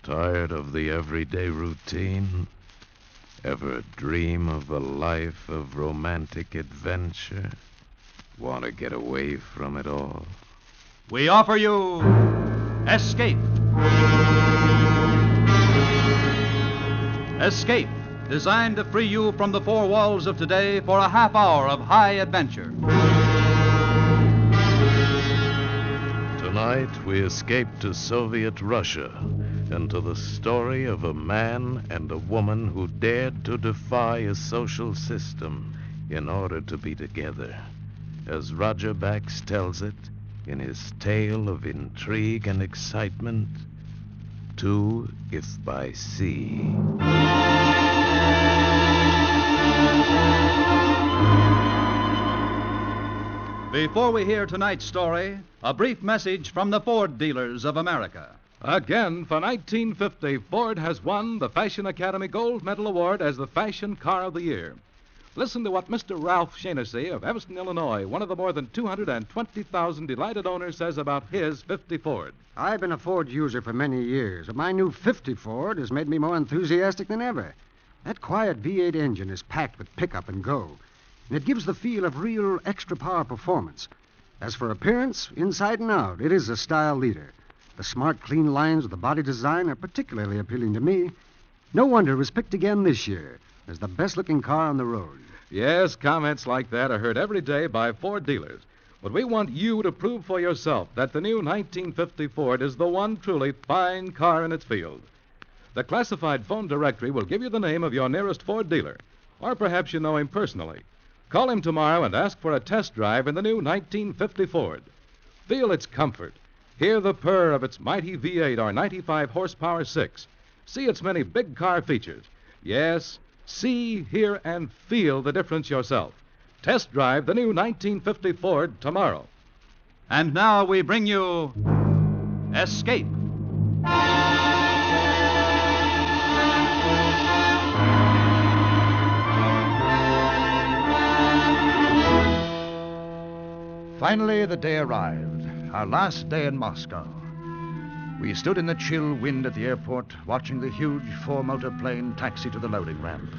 Tired of the everyday routine? Ever dream of a life of romantic adventure? Want to get away from it all? We offer you Escape. Escape, designed to free you from the four walls of today for a half hour of high adventure. Tonight, we escape to Soviet Russia and to the story of a man and a woman who dared to defy a social system in order to be together. As Roger Bax tells it in his tale of intrigue and excitement, Two If by Sea. Before we hear tonight's story, a brief message from the Ford dealers of America. Again, for 1950, Ford has won the Fashion Academy Gold Medal Award as the Fashion Car of the Year. Listen to what Mr. Ralph Shaughnessy of Evanston, Illinois, one of the more than 220,000 delighted owners, says about his 50 Ford. I've been a Ford user for many years, but my new 50 Ford has made me more enthusiastic than ever. That quiet V8 engine is packed with pickup and go, and it gives the feel of real extra power performance. As for appearance, inside and out, it is a style leader. The smart, clean lines of the body design are particularly appealing to me. No wonder it was picked again this year as the best-looking car on the road. Yes, comments like that are heard every day by Ford dealers. But we want you to prove for yourself that the new 1950 Ford is the one truly fine car in its field. The classified phone directory will give you the name of your nearest Ford dealer, or perhaps you know him personally. Call him tomorrow and ask for a test drive in the new 1950 Ford. Feel its comfort. Hear the purr of its mighty V8 or 95 horsepower 6. See its many big car features. Yes, see, hear, and feel the difference yourself. Test drive the new 1950 Ford tomorrow. And now we bring you Escape. Finally, the day arrived, our last day in Moscow. We stood in the chill wind at the airport, watching the huge four-motor plane taxi to the loading ramp.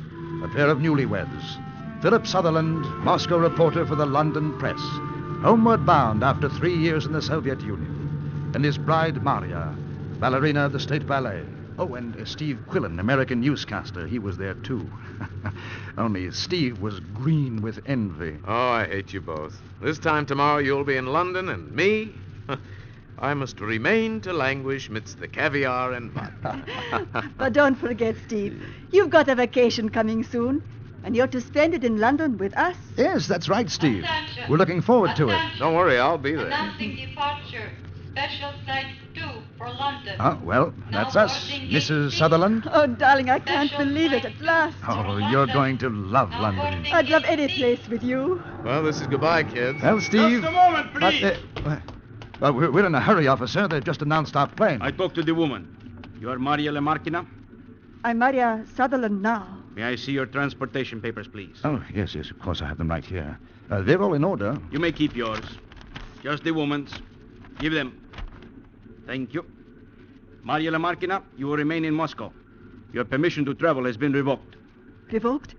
A pair of newlyweds, Philip Sutherland, Moscow reporter for the London Press, homeward bound after 3 years in the Soviet Union, and his bride, Maria, ballerina of the State Ballet. Oh, and Steve Quillen, American newscaster. He was there, too. Only Steve was green with envy. Oh, I hate you both. This time tomorrow you'll be in London, and me? I must remain to languish midst the caviar and vodka. But don't forget, Steve, you've got a vacation coming soon, and you're to spend it in London with us. Yes, that's right, Steve. Attention. We're looking forward to it. Don't worry, I'll be there. Announcing departure. Special flight 2 for London. Oh, well, that's Now us. boarding Mrs. gate Sutherland? Oh, darling, I can't Special believe it flight at last. Oh, you're going to love London. I'd love any place with you. Well, this is goodbye, kids. Well, Steve... Just a moment, please. Well, we're in a hurry, officer. They've just announced our plane. I talked to the woman. You are Maria Lemarkina? I'm Maria Sutherland now. May I see your transportation papers, please? Oh, yes, of course, I have them right here. They're all in order. You may keep yours. Just the woman's. Give them. Thank you. Maria Lemarkina, you will remain in Moscow. Your permission to travel has been revoked. Revoked?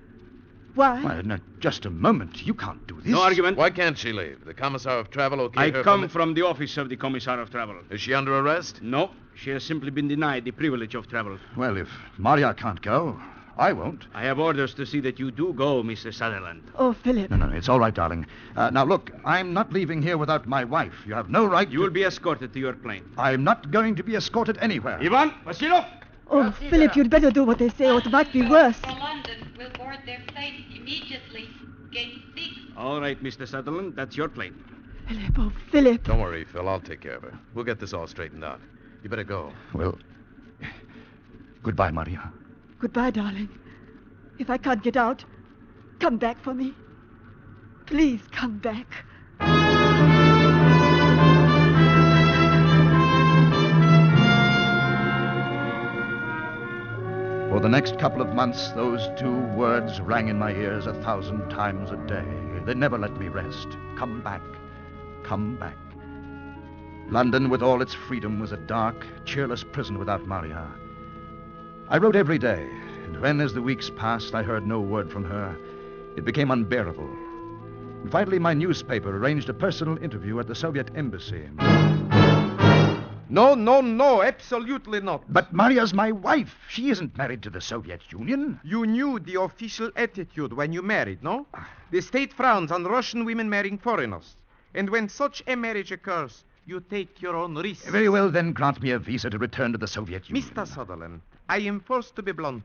Why? Well, now, just a moment. You can't do this. No argument. Why can't she leave? The Commissar of Travel okay her I come from the office of the Commissar of Travel. Is she under arrest? No, she has simply been denied the privilege of travel. Well, if Maria can't go, I won't. I have orders to see that you do go, Mr. Sutherland. Oh, Philip. No, it's all right, darling. Now, look, I'm not leaving here without my wife. You have no right You will be escorted to your plane. I'm not going to be escorted anywhere. Ivan, Vasilov! Oh, Philip, you'd better do what they say, or it might be worse. For London will board their plane immediately. Gate 6. All right, Mr. Sutherland, that's your plane. Philip, oh, Philip. Don't worry, Phil. I'll take care of her. We'll get this all straightened out. You better go. Well, goodbye, Maria. Goodbye, darling. If I can't get out, come back for me. Please come back. For the next couple of months, those two words rang in my ears 1,000 times a day. They never let me rest. Come back. Come back. London, with all its freedom, was a dark, cheerless prison without Maria. I wrote every day, and when, as the weeks passed, I heard no word from her, it became unbearable. And finally, my newspaper arranged a personal interview at the Soviet embassy. No, absolutely not. But Maria's my wife. She isn't married to the Soviet Union. You knew the official attitude when you married, no? The state frowns on Russian women marrying foreigners. And when such a marriage occurs, you take your own risk. Very well, then grant me a visa to return to the Soviet Union. Mr. Sutherland, I am forced to be blunt.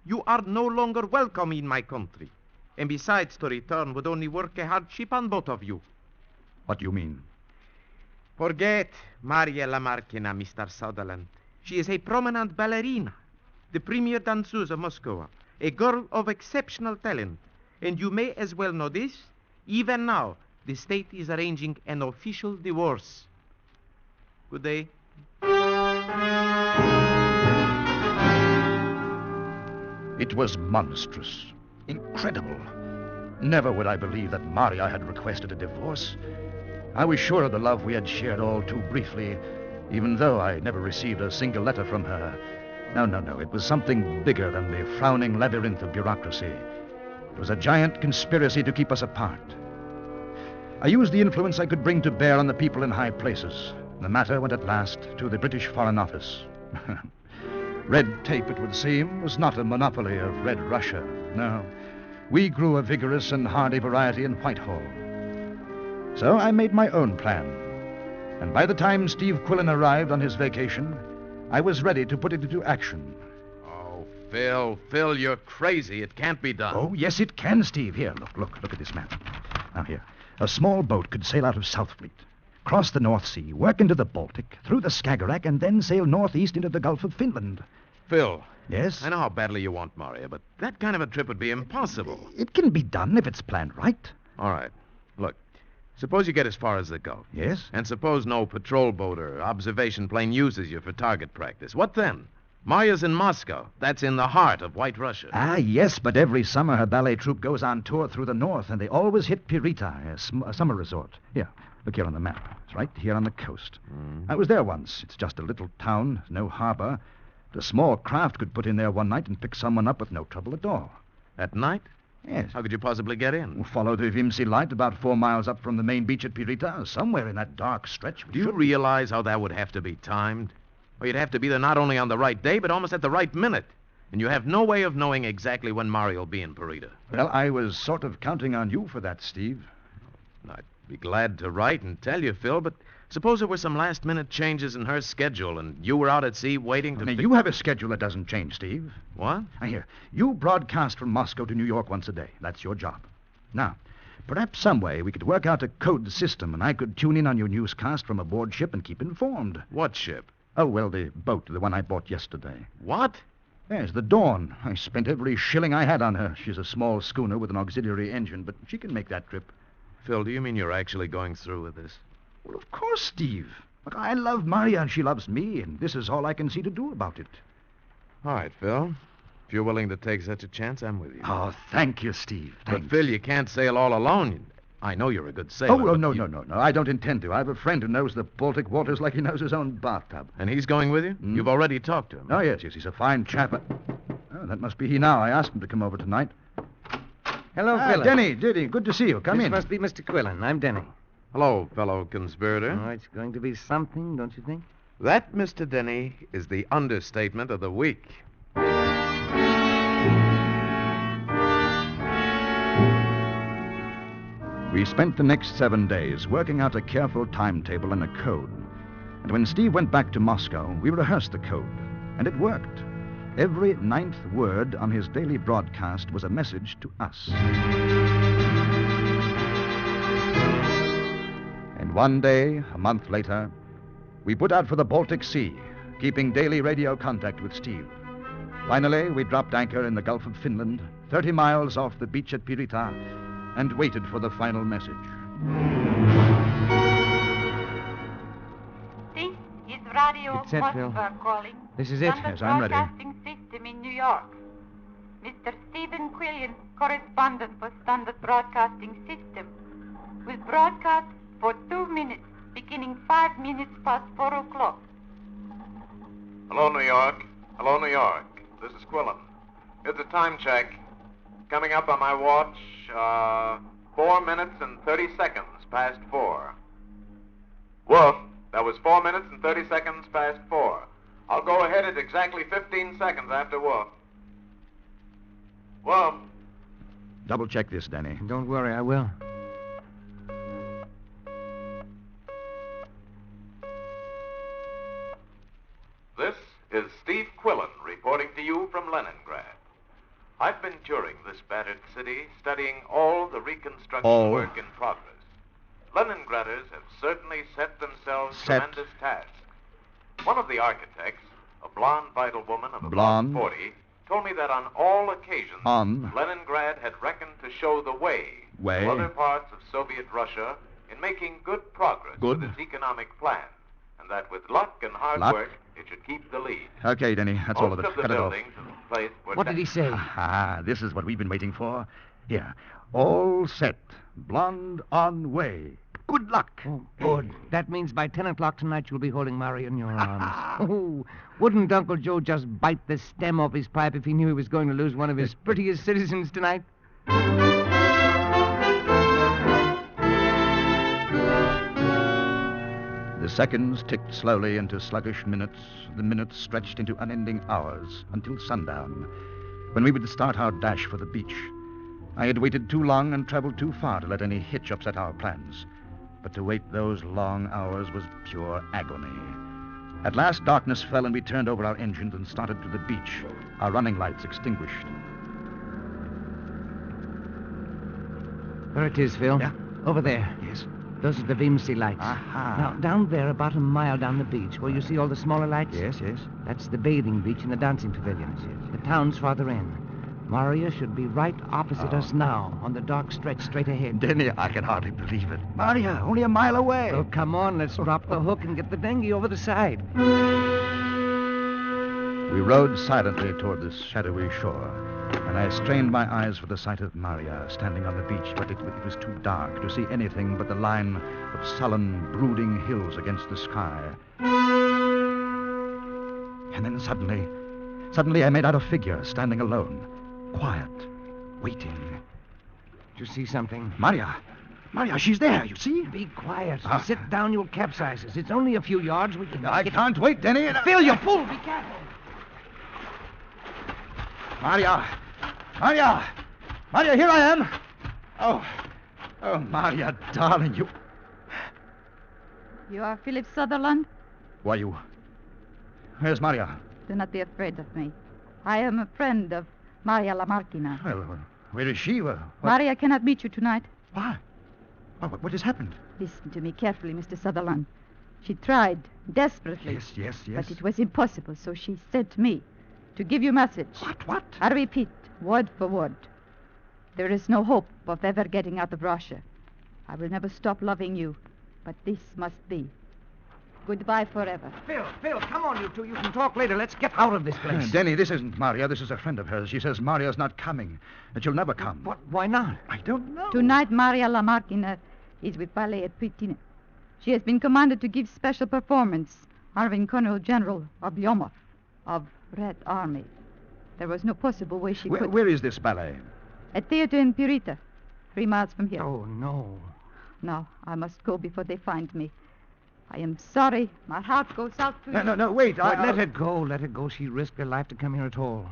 You are no longer welcome in my country. And besides, to return would only work a hardship on both of you. What do you mean? Forget Maria Lamarkina, Mr. Sutherland. She is a prominent ballerina, the premier danseuse of Moscow, a girl of exceptional talent. And you may as well know this. Even now, the state is arranging an official divorce. Good day. It was monstrous. Incredible. Never would I believe that Maria had requested a divorce. I was sure of the love we had shared all too briefly, even though I never received a single letter from her. No. It was something bigger than the frowning labyrinth of bureaucracy. It was a giant conspiracy to keep us apart. I used the influence I could bring to bear on the people in high places. The matter went at last to the British Foreign Office. Red tape, it would seem, was not a monopoly of Red Russia. No. We grew a vigorous and hardy variety in Whitehall. So I made my own plan. And by the time Steve Quillen arrived on his vacation, I was ready to put it into action. Oh, Phil, you're crazy. It can't be done. Oh, yes, it can, Steve. Here, look at this map. Now, here. A small boat could sail out of Southfleet, cross the North Sea, work into the Baltic, through the Skagerrak, and then sail northeast into the Gulf of Finland. Phil. Yes? I know how badly you want Maria, but that kind of a trip would be impossible. It can be done if it's planned right. All right. Look, suppose you get as far as the Gulf. Yes? And suppose no patrol boat or observation plane uses you for target practice. What then? Maria's in Moscow. That's in the heart of White Russia. Ah, yes, but every summer her ballet troupe goes on tour through the north, and they always hit Pirita, a summer resort. Here, look here on the map. It's right here on the coast. I was there once. It's just a little town, no harbor. But a small craft could put in there one night and pick someone up with no trouble at all. At night? Yes. How could you possibly get in? We'll follow the Vimsy Light about 4 miles up from the main beach at Pirita, somewhere in that dark stretch. Do you realize how that would have to be timed? Well, you'd have to be there not only on the right day, but almost at the right minute. And you have no way of knowing exactly when Maria will be in Pirita. Well, I was sort of counting on you for that, Steve. I'd be glad to write and tell you, Phil, but suppose there were some last-minute changes in her schedule and you were out at sea waiting to... Now, you have a schedule that doesn't change, Steve. What? Now, here, you broadcast from Moscow to New York once a day. That's your job. Now, perhaps some way we could work out a code system and I could tune in on your newscast from aboard ship and keep informed. What ship? Oh, well, the boat, the one I bought yesterday. What? Yes, the Dawn. I spent every shilling I had on her. She's a small schooner with an auxiliary engine, but she can make that trip. Phil, do you mean you're actually going through with this? Well, of course, Steve. Look, I love Maria and she loves me, and this is all I can see to do about it. All right, Phil. If you're willing to take such a chance, I'm with you. Oh, thank you, Steve. But, Thanks. Phil, you can't sail all alone. I know you're a good sailor. Oh, no. I don't intend to. I have a friend who knows the Baltic waters like he knows his own bathtub. And he's going with you? You've already talked to him. Oh, yes, he's a fine chap. Oh, that must be he now. I asked him to come over tonight. Hello, Quillen. Denny, good to see you. Come This in. must be Mr. Quillen. I'm Denny. Hello, fellow conspirator. Oh, it's going to be something, don't you think? That, Mr. Denny, is the understatement of the week. We spent the next 7 days working out a careful timetable and a code. And when Steve went back to Moscow, we rehearsed the code. And it worked. Every 9th word on his daily broadcast was a message to us. And one day, a month later, we put out for the Baltic Sea, keeping daily radio contact with Steve. Finally, we dropped anchor in the Gulf of Finland, 30 miles off the beach at Pirita, and waited for the final message. This is Radio It's it, Phil. Moskva calling. This is it. Standard Yes, I'm ready. Broadcasting System in New York. Mr. Stephen Quillen, correspondent for Standard Broadcasting System, will broadcast for 2 minutes, beginning 5 minutes past 4 o'clock. Hello, New York. Hello, New York. this is Quillen. It's a time check. Coming up on my watch, 4 minutes and 30 seconds past 4. Wolf, that was 4 minutes and 30 seconds past 4. I'll go ahead at exactly 15 seconds after Wolf. Wolf. Double check this, Danny. Don't worry, I will. This is Steve Quillen reporting to you from Leningrad. I've been touring this battered city, studying all the reconstruction work in progress. Leningraders have certainly set themselves tremendous tasks. One of the architects, a blonde, vital woman of about 40, told me that on all occasions, Leningrad had reckoned to show the way to other parts of Soviet Russia in making good progress with its economic plan, and that with luck and hard work, it should keep the lead. Okay, Denny, that's all of it. Most of the buildings in the place were... What did he say? This is what we've been waiting for. Here, all set. Blonde on way. Good luck. Oh, good. That means by 10 o'clock tonight you'll be holding Maria in your arms. Oh, wouldn't Uncle Joe just bite the stem off his pipe if he knew he was going to lose one of his prettiest citizens tonight? The seconds ticked slowly into sluggish minutes. The minutes stretched into unending hours until sundown, when we would start our dash for the beach. I had waited too long and traveled too far to let any hitch upset our plans. But to wait those long hours was pure agony. At last, darkness fell and we turned over our engines and started to the beach, our running lights extinguished. There it is, Phil. Yeah? Over there. Yes. Those are the Vimsey lights. Aha. Now, down there, about a mile down the beach, where you see all the smaller lights? Yes. That's the bathing beach and the dancing pavilions. The town's farther in. Maria should be right opposite us now, on the dark stretch straight ahead. Denny, I can hardly believe it. Maria, only a mile away. Oh, come on, let's drop the hook and get the dinghy over the side. We rowed silently toward the shadowy shore, and I strained my eyes for the sight of Maria standing on the beach, but it was too dark to see anything but the line of sullen, brooding hills against the sky. And then suddenly I made out a figure standing alone. Quiet, waiting. Did you see something? Maria, she's there, you see? Be quiet. Sit down, you'll capsize us. It's only a few yards. We can... I can't wait, Denny. Phil, you fool! Be careful. Maria, here I am. Oh, Maria, darling, you... You are Philip Sutherland? Who are you? Where's Maria? Do not be afraid of me. I am a friend of Maria Lamarckina. Well, where is she? Maria cannot meet you tonight. Why? What has happened? Listen to me carefully, Mr. Sutherland. She tried desperately. Yes. But it was impossible, so she sent me to give you a message. What? I repeat, word for word. There is no hope of ever getting out of Russia. I will never stop loving you, but this must be. Goodbye forever. Phil, come on, you two. You can talk later. Let's get out of this place. Denny, this isn't Maria. This is a friend of hers. She says Maria's not coming, that she'll never come. What? Why not? I don't know. Tonight, Maria Lamarckina is with ballet at Putin. She has been commanded to give special performance, Arvin Colonel General Obyomov of Red Army. There was no possible way she could... Where is this ballet? A theater in Purita, 3 miles from here. Oh, no. Now, I must go before they find me. I am sorry. My heart goes out to you. No, wait. Let it go. She risked her life to come here at all.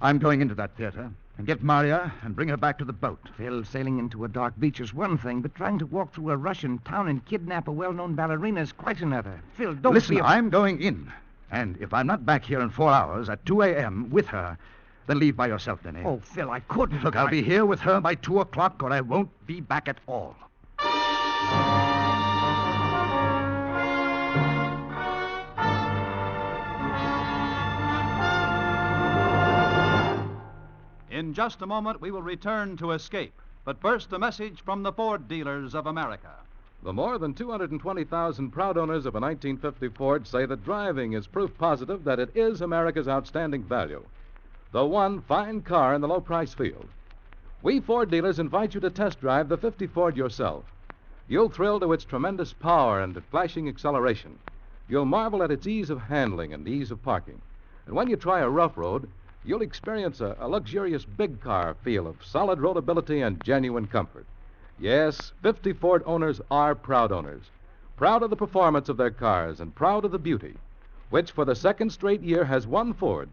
I'm going into that theater and get Maria and bring her back to the boat. Phil, sailing into a dark beach is one thing, but trying to walk through a Russian town and kidnap a well-known ballerina is quite another. Phil, don't Listen, I'm going in. And if I'm not back here in 4 hours at 2 a.m. with her, then leave by yourself, Denny. Oh, Phil, I couldn't. Look, I'll be here with her by 2 o'clock, or I won't be back at all. In just a moment, we will return to Escape. But first, a message from the Ford dealers of America. The more than 220,000 proud owners of a 1950 Ford say that driving is proof positive that it is America's outstanding value. The one fine car in the low-price field. We Ford dealers invite you to test drive the 50 Ford yourself. You'll thrill to its tremendous power and flashing acceleration. You'll marvel at its ease of handling and ease of parking. And when you try a rough road, you'll experience a luxurious big car feel of solid roadability and genuine comfort. Yes, 50 Ford owners are proud owners. Proud of the performance of their cars and proud of the beauty, which for the second straight year has won Ford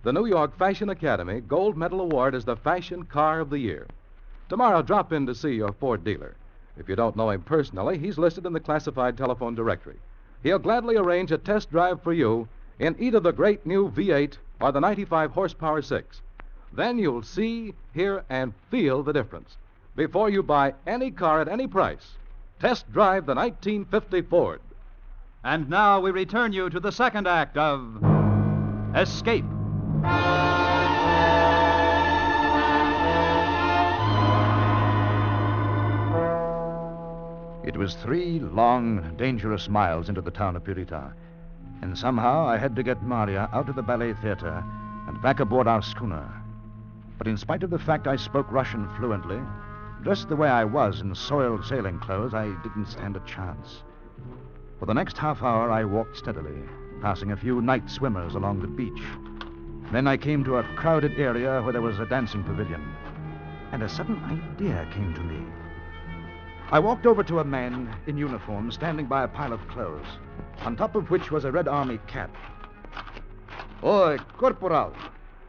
the New York Fashion Academy Gold Medal Award as the Fashion Car of the Year. Tomorrow, drop in to see your Ford dealer. If you don't know him personally, he's listed in the classified telephone directory. He'll gladly arrange a test drive for you in either the great new V8 or the 95 horsepower 6. Then you'll see, hear, and feel the difference. Before you buy any car at any price, test drive the 1950 Ford. And now we return you to the second act of Escape. It was 3 long, dangerous miles into the town of Purita, and somehow I had to get Maria out of the ballet theater and back aboard our schooner. But in spite of the fact I spoke Russian fluently, dressed the way I was in soiled sailing clothes, I didn't stand a chance. For the next half hour, I walked steadily, passing a few night swimmers along the beach. Then I came to a crowded area where there was a dancing pavilion, and a sudden idea came to me. I walked over to a man in uniform standing by a pile of clothes, on top of which was a Red Army cap. Oi, Corporal.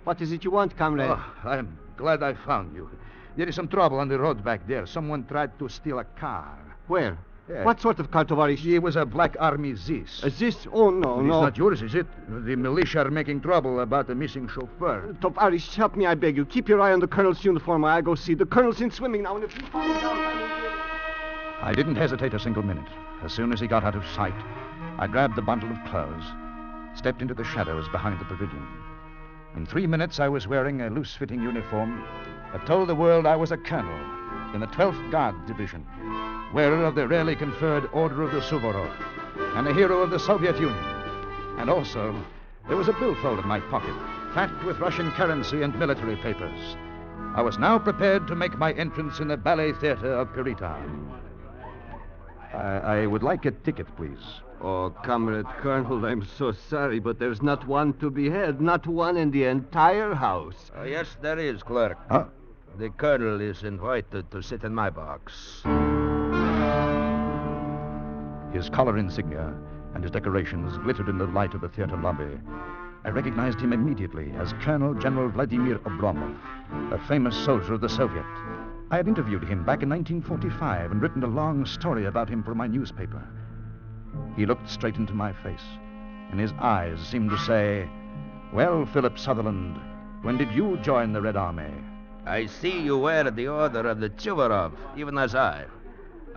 What is it you want, comrade? Oh, I'm glad I found you. There is some trouble on the road back there. Someone tried to steal a car. Where? Yeah. What sort of car, Tovarish? It was a Black Army Zis. This? Oh, no, It's no. not yours, is it? The militia are making trouble about the missing chauffeur. Tovarish, help me, I beg you. Keep your eye on the colonel's uniform while I go see. The colonel's in swimming now, and if you find out... I didn't hesitate a single minute. As soon as he got out of sight, I grabbed the bundle of clothes, stepped into the shadows behind the pavilion. In 3 minutes, I was wearing a loose-fitting uniform that told the world I was a colonel in the 12th Guard Division, wearer of the rarely conferred Order of the Suvorov, and a hero of the Soviet Union. And also, there was a billfold in my pocket, packed with Russian currency and military papers. I was now prepared to make my entrance in the ballet theater of Purita. I would like a ticket, please. Oh, Comrade Colonel, I'm so sorry, but there's not one to be had. Not one in the entire house. Yes, there is, clerk. Huh? The colonel is invited to sit in my box. His collar insignia and his decorations glittered in the light of the theater lobby. I recognized him immediately as Colonel General Vladimir Oblomov, a famous soldier of the Soviet. I had interviewed him back in 1945 and written a long story about him for my newspaper. He looked straight into my face, and his eyes seemed to say, "Well, Philip Sutherland, when did you join the Red Army?" I see you wear the Order of the Suvorov, even as I.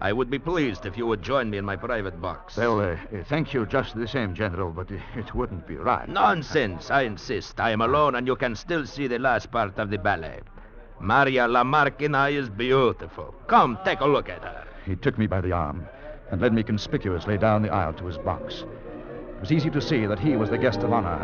I would be pleased if you would join me in my private box. Well, thank you just the same, General, but it wouldn't be right. Nonsense, I insist. I am alone, and you can still see the last part of the ballet. Maria Lamarckina is beautiful. Come, take a look at her. He took me by the arm and led me conspicuously down the aisle to his box. It was easy to see that he was the guest of honor.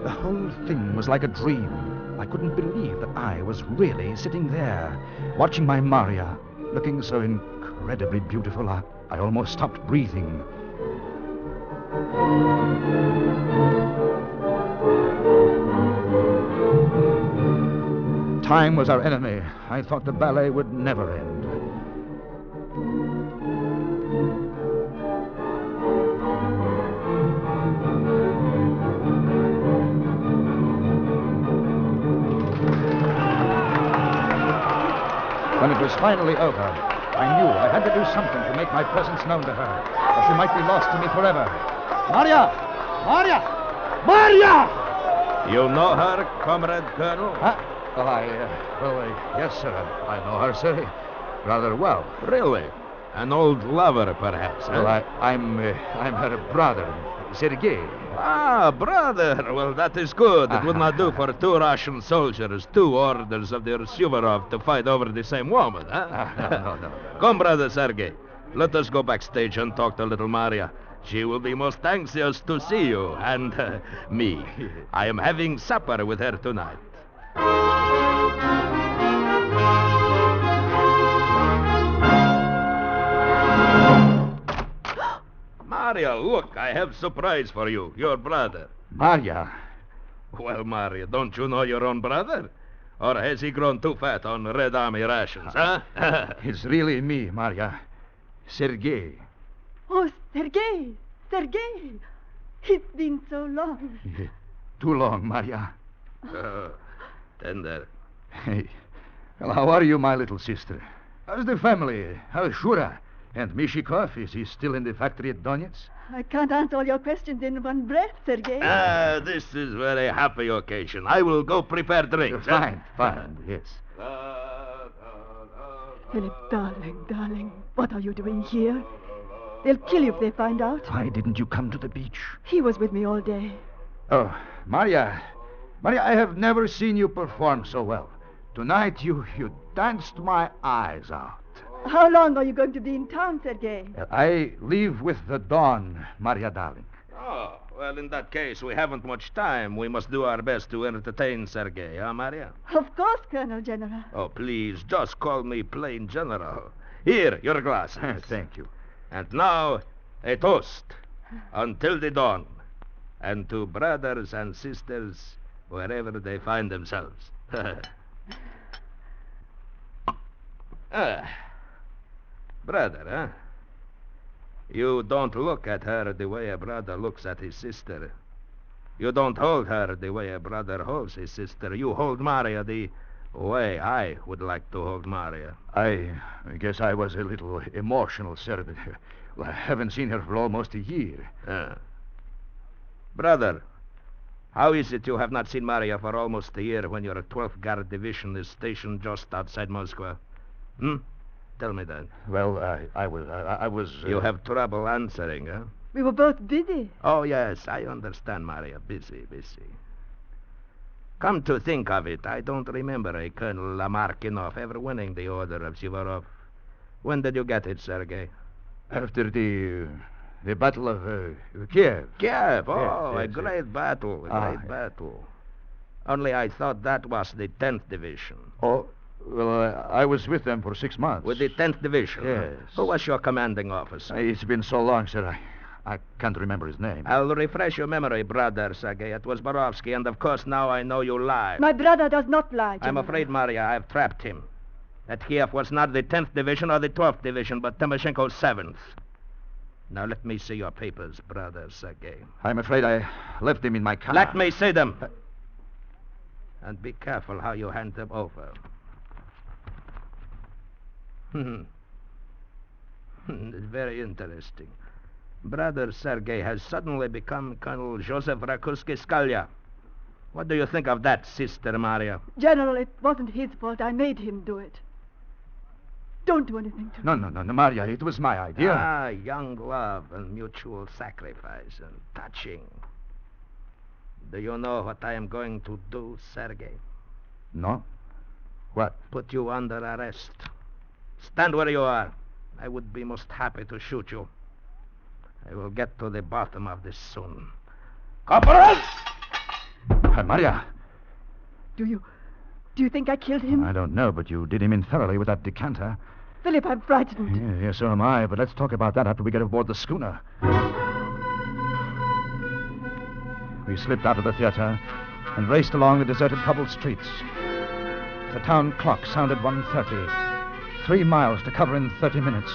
The whole thing was like a dream. I couldn't believe that I was really sitting there, watching my Maria, looking so incredibly beautiful, I almost stopped breathing. Time was our enemy. I thought the ballet would never end. When it was finally over, I knew I had to do something to make my presence known to her, or she might be lost to me forever. Maria! Maria! Maria! You know her, Comrade Colonel? Huh? Well, yes, sir. I know her, sir, rather well. Really? An old lover, perhaps, huh? Well, I'm her brother, Sergei. Ah, brother. Well, that is good. It would not do for 2 Russian soldiers, 2 orders of the Suvorov to fight over the same woman, huh? No. Come, brother Sergei. Let us go backstage and talk to little Maria. She will be most anxious to see you and me. I am having supper with her tonight. Maria, look, I have surprise for you, your brother. Maria. Well, Maria, don't you know your own brother? Or has he grown too fat on Red Army rations, huh? It's really me, Maria. Sergei. Oh, Sergei! Sergei! It's been so long. Too long, Maria. Tender. Hey. Well, how are you, my little sister? How's the family? How's Shura? And Mishikov, is he still in the factory at Donetsk? I can't answer all your questions in one breath, Sergei. This is very happy occasion. I will go prepare drinks. Fine, yes. Philip, darling, what are you doing here? They'll kill you if they find out. Why didn't you come to the beach? He was with me all day. Oh, Maria, I have never seen you perform so well. Tonight you danced my eyes out. How long are you going to be in town, Sergei? I leave with the dawn, Maria darling. Oh, well, in that case, we haven't much time. We must do our best to entertain Sergei, huh, Maria? Of course, Colonel General. Oh, please, just call me plain General. Here, your glass. Thank you. And now, a toast. Until the dawn. And to brothers and sisters, wherever they find themselves. Brother, huh? You don't look at her the way a brother looks at his sister. You don't hold her the way a brother holds his sister. You hold Maria the way I would like to hold Maria. I guess I was a little emotional, sir. But, well, I haven't seen her for almost a year. Brother, how is it you have not seen Maria for almost a year when your 12th Guard Division is stationed just outside Moscow? Tell me that. Well, I was... You have trouble answering, huh? We were both busy. Oh, yes, I understand, Maria. Busy. Come to think of it, I don't remember a Colonel Lamarkinov ever winning the Order of Suvorov. When did you get it, Sergei? After the Battle of Kiev. Kiev? Oh, yes, a great battle. Battle. Only I thought that was the 10th Division. Oh, well, I was with them for 6 months. With the 10th Division? Yes. Who was your commanding officer? It's been so long, sir. I can't remember his name. I'll refresh your memory, brother Sergei. It was Borovsky, and of course now I know you lie. My brother does not lie, I'm General. afraid, Maria, I've trapped him. That Kiev was not the 10th Division or the 12th Division, but Timoshenko's 7th. Now let me see your papers, brother Sergei. I'm afraid I left them in my car. Let me see them. And be careful how you hand them over. It's very interesting. Brother Sergei has suddenly become Colonel Joseph Rakursky-Skalya. What do you think of that, Sister Maria? General, it wasn't his fault. I made him do it. Don't do anything to me. No, Maria. It was my idea. Young love and mutual sacrifice and touching. Do you know what I am going to do, Sergei? No? What? Put you under arrest. Stand where you are. I would be most happy to shoot you. I will get to the bottom of this soon. Corporal! Maria. Do you think I killed him? I don't know, but you did him in thoroughly with that decanter. Philip, I'm frightened. Yeah, so am I, but let's talk about that after we get aboard the schooner. We slipped out of the theater and raced along the deserted cobbled streets. The town clock sounded 1:30. 3 miles to cover in 30 minutes.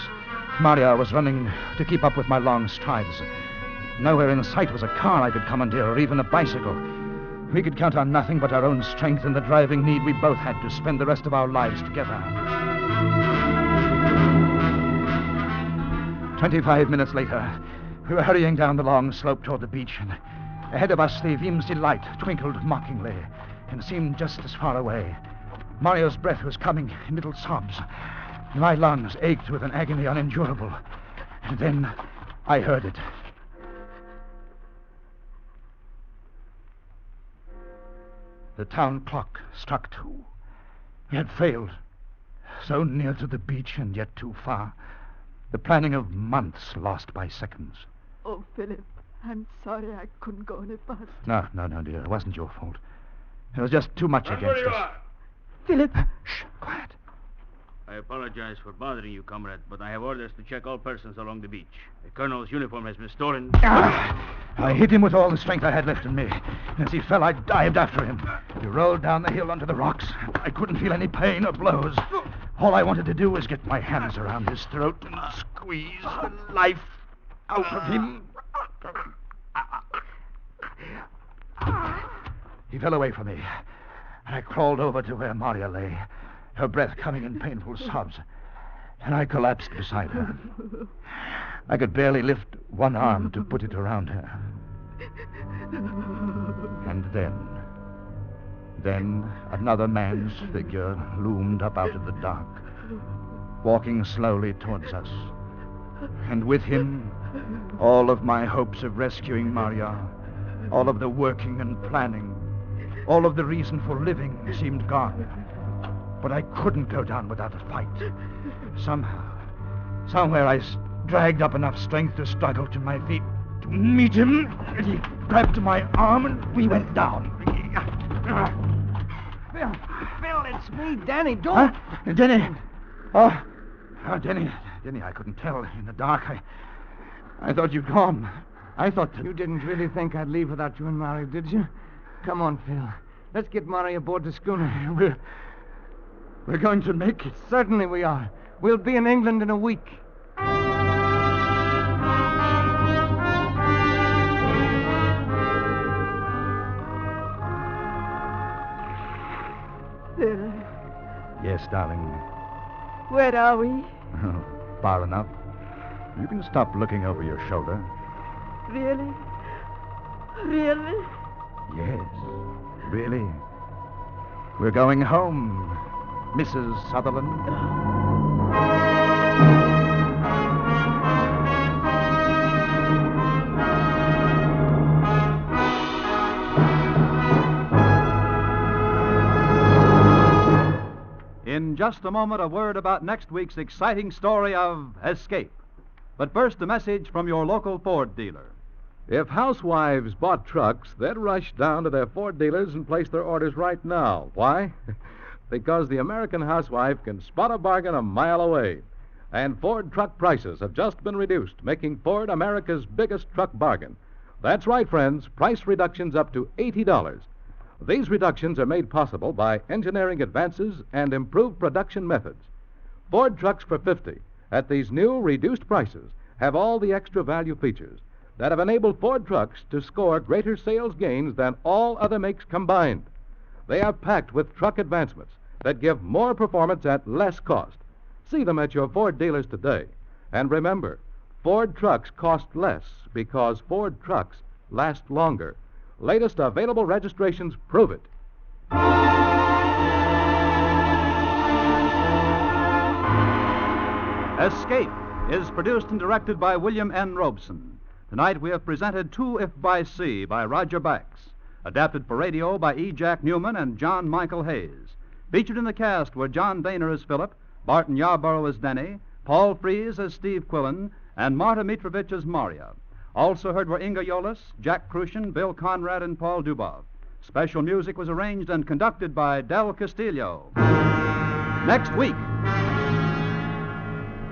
Maria was running to keep up with my long strides. Nowhere in sight was a car I could commandeer or even a bicycle. We could count on nothing but our own strength and the driving need we both had to spend the rest of our lives together. 25 minutes later, we were hurrying down the long slope toward the beach, and ahead of us the Vimsey light twinkled mockingly and seemed just as far away. Maria's breath was coming in little sobs. My lungs ached with an agony unendurable. And then I heard it. The town clock struck 2. We had failed. So near to the beach and yet too far. The planning of months lost by seconds. Oh, Philip, I'm sorry I couldn't go any faster. No, dear. It wasn't your fault. There was just too much against us. Philip. Shh, quiet. I apologize for bothering you, comrade, but I have orders to check all persons along the beach. The colonel's uniform has been stolen. I hit him with all the strength I had left in me. As he fell, I dived after him. He rolled down the hill onto the rocks. I couldn't feel any pain or blows. All I wanted to do was get my hands around his throat and squeeze the life out of him. He fell away from me. I crawled over to where Maria lay, her breath coming in painful sobs, and I collapsed beside her. I could barely lift one arm to put it around her. And then another man's figure loomed up out of the dark, walking slowly towards us. And with him, all of my hopes of rescuing Maria, all of the working and planning, all of the reason for living seemed gone. But I couldn't go down without a fight. Somewhere I dragged up enough strength to struggle to my feet, to meet him, and he grabbed my arm and we went down. Phil, it's me, Danny. Don't... Huh? Denny. Oh, Denny, I couldn't tell in the dark. I thought you'd gone. I thought that... You didn't really think I'd leave without you and Maria, did you? Come on, Phil. Let's get Maria aboard the schooner. We're going to make it. Certainly we are. We'll be in England in a week. Phil, Yes, darling. where are we? Far enough. You can stop looking over your shoulder. Really? Really? Yes, really. We're going home, Mrs. Sutherland. In just a moment, a word about next week's exciting story of escape. But first, a message from your local Ford dealer. If housewives bought trucks, they'd rush down to their Ford dealers and place their orders right now. Why? Because the American housewife can spot a bargain a mile away. And Ford truck prices have just been reduced, making Ford America's biggest truck bargain. That's right, friends, price reductions up to $80. These reductions are made possible by engineering advances and improved production methods. Ford trucks for $50 at these new reduced prices have all the extra value features that have enabled Ford trucks to score greater sales gains than all other makes combined. They are packed with truck advancements that give more performance at less cost. See them at your Ford dealers today. And remember, Ford trucks cost less because Ford trucks last longer. Latest available registrations prove it. Escape is produced and directed by William N. Robeson. Tonight we have presented Two If by Sea by Roger Bax. Adapted for radio by E. Jack Newman and John Michael Hayes. Featured in the cast were John Daner as Philip, Barton Yarborough as Denny, Paul Fries as Steve Quillen, and Marta Mitrovich as Maria. Also heard were Inga Yolis, Jack Crucian, Bill Conrad, and Paul Dubov. Special music was arranged and conducted by Del Castillo. Next week.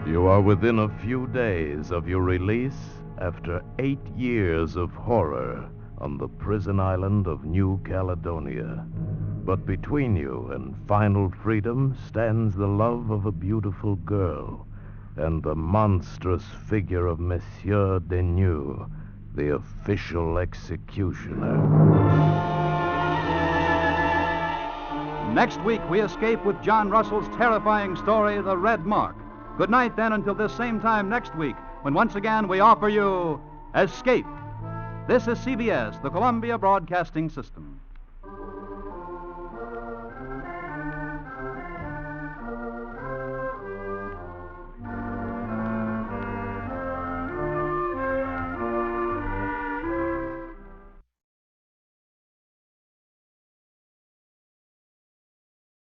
You are within a few days of your release after 8 years of horror on the prison island of New Caledonia. But between you and final freedom stands the love of a beautiful girl and the monstrous figure of Monsieur Deneux, the official executioner. Next week, we escape with John Russell's terrifying story, The Red Mark. Good night, then, until this same time next week, when once again we offer you Escape. This is CBS, the Columbia Broadcasting System.